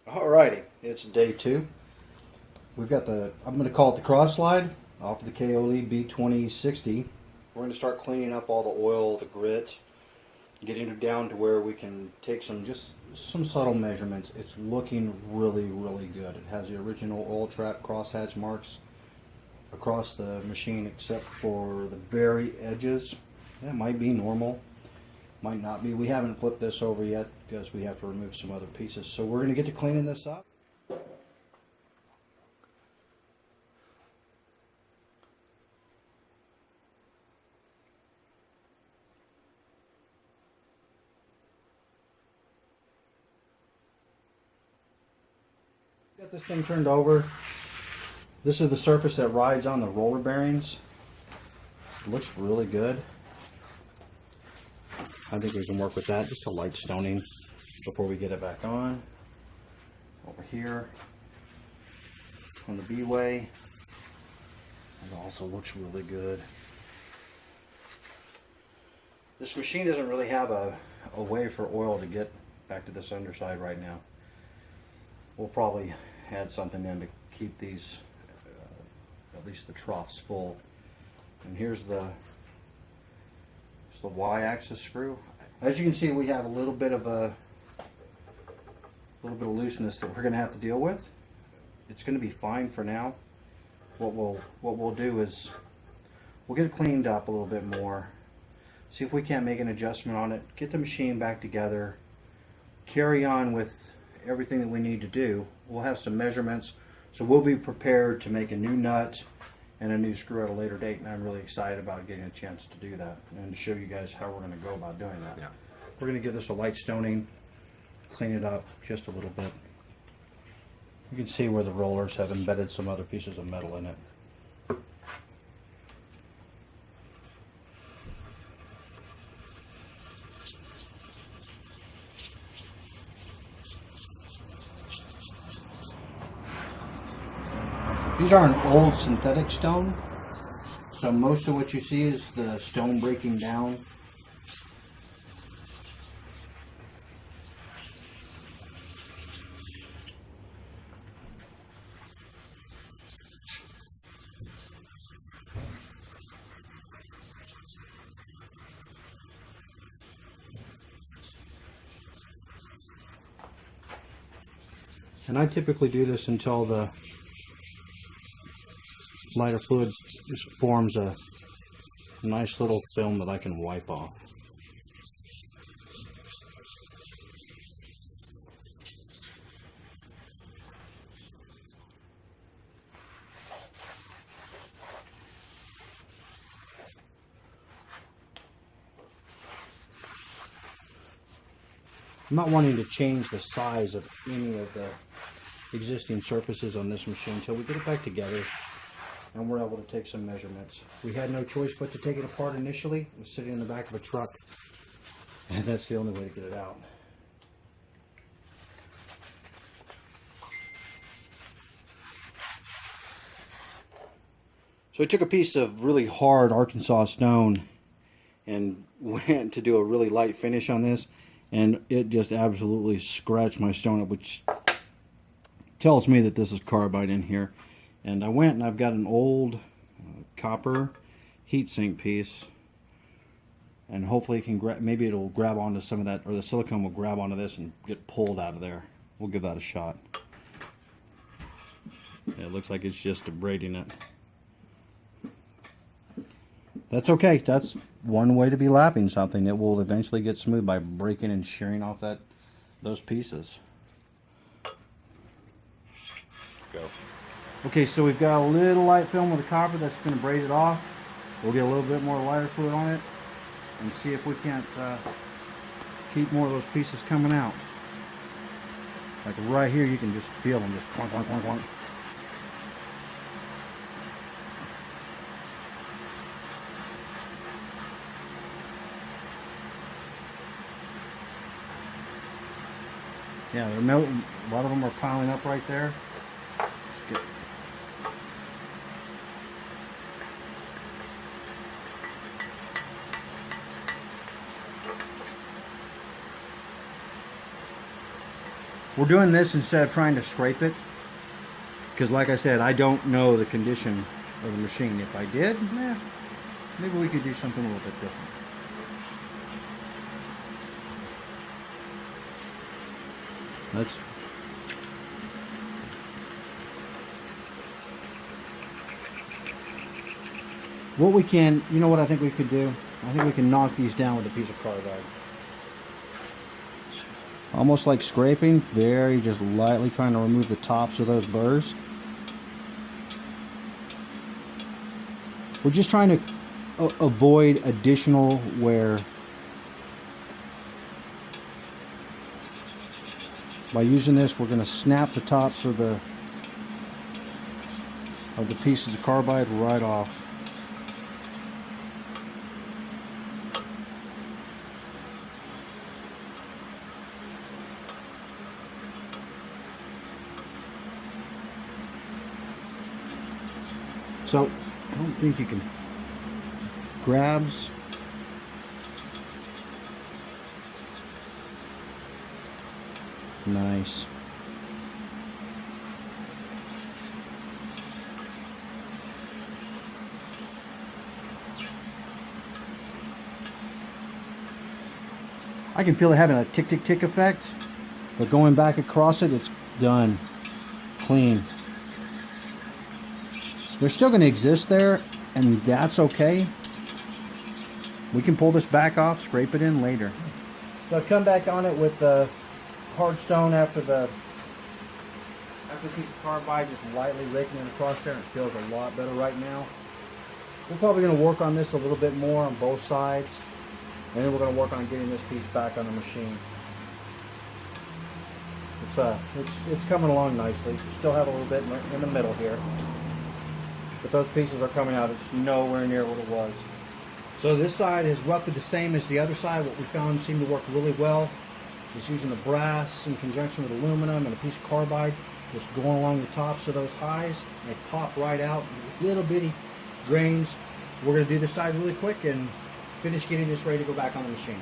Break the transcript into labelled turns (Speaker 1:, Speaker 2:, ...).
Speaker 1: Alrighty, it's day 2. We've got I'm going to call it the cross slide off of the Kaoli B2060. We're going to start cleaning up all the oil, the grit, getting it down to where we can take some subtle measurements. It's looking really, really good. It has the original oil trap crosshatch marks across the machine except for the very edges. That might be normal, might not be. We haven't flipped this over yet because we have to remove some other pieces. So we're going to get to cleaning this up. Got this thing turned over. This is the surface that rides on the roller bearings. It looks really good. I think we can work with that. Just a light stoning before we get it back on. Over here on the B-way. It also looks really good. This machine doesn't really have a way for oil to get back to this underside right now. We'll probably add something in to keep these, at least the troughs, full. And here's the Y-axis screw. As you can see, we have a little bit of looseness that we're going to have to deal with. It's going to be fine for now. What we'll do is we'll get it cleaned up a little bit more. See if we can't make an adjustment on it. Get the machine back together. Carry on with everything that we need to do. We'll have some measurements, so we'll be prepared to make a new nut and a new screw at a later date, and I'm really excited about getting a chance to do that and to show you guys how we're going to go about doing that.
Speaker 2: Yeah.
Speaker 1: We're going to give this a light stoning, clean it up just a little bit. You can see where the rollers have embedded some other pieces of metal in it. These are an old synthetic stone, so most of what you see is the stone breaking down. And I typically do this until the lighter fluid just forms a nice little film that I can wipe off. I'm not wanting to change the size of any of the existing surfaces on this machine until we get it back together and we're able to take some measurements. We had no choice but to take it apart initially. It was sitting in the back of a truck, and that's the only way to get it out. So I took a piece of really hard Arkansas stone and went to do a really light finish on this, and it just absolutely scratched my stone up, which tells me that this is carbide in here. And I went and I've got an old copper heatsink piece, and hopefully it can maybe it'll grab onto some of that, or the silicone will grab onto this and get pulled out of there. We'll give that a shot. Yeah, it looks like it's just abrading it. That's okay. That's one way to be lapping something. It will eventually get smooth by breaking and shearing off those pieces.
Speaker 2: Go.
Speaker 1: Okay, so we've got a little light film with the copper that's going to braid it off. We'll get a little bit more lighter fluid on it and see if we can't keep more of those pieces coming out. Like right here, you can just feel them just clunk, clunk, clunk, clunk. Yeah, a lot of them are piling up right there. Just get We're doing this instead of trying to scrape it, because like I said, I don't know the condition of the machine. If I did, maybe we could do something a little bit different. Let's what we can, you know what I think we could do? I think we can knock these down with a piece of carbide. Almost like scraping, very just lightly trying to remove the tops of those burrs. We're just trying to avoid additional wear. By using this, we're going to snap the tops of the pieces of carbide right off. So I don't think you can grabs. Nice. I can feel it having a tick tick tick effect, but going back across it, it's done. Clean. They're still going to exist there, and that's okay. We can pull this back off, scrape it in later. So I've come back on it with the hard stone after the piece of carbide, just lightly raking it across there, and it feels a lot better right now. We're probably going to work on this a little bit more on both sides, and then we're going to work on getting this piece back on the machine. It's coming along nicely. We still have a little bit in the middle here, but those pieces are coming out. It's nowhere near what it was. So this side is roughly the same as the other side. What we found seemed to work really well is using the brass in conjunction with aluminum and a piece of carbide, just going along the tops of those highs. They pop right out, little bitty grains. We're going to do this side really quick and finish getting this ready to go back on the machine.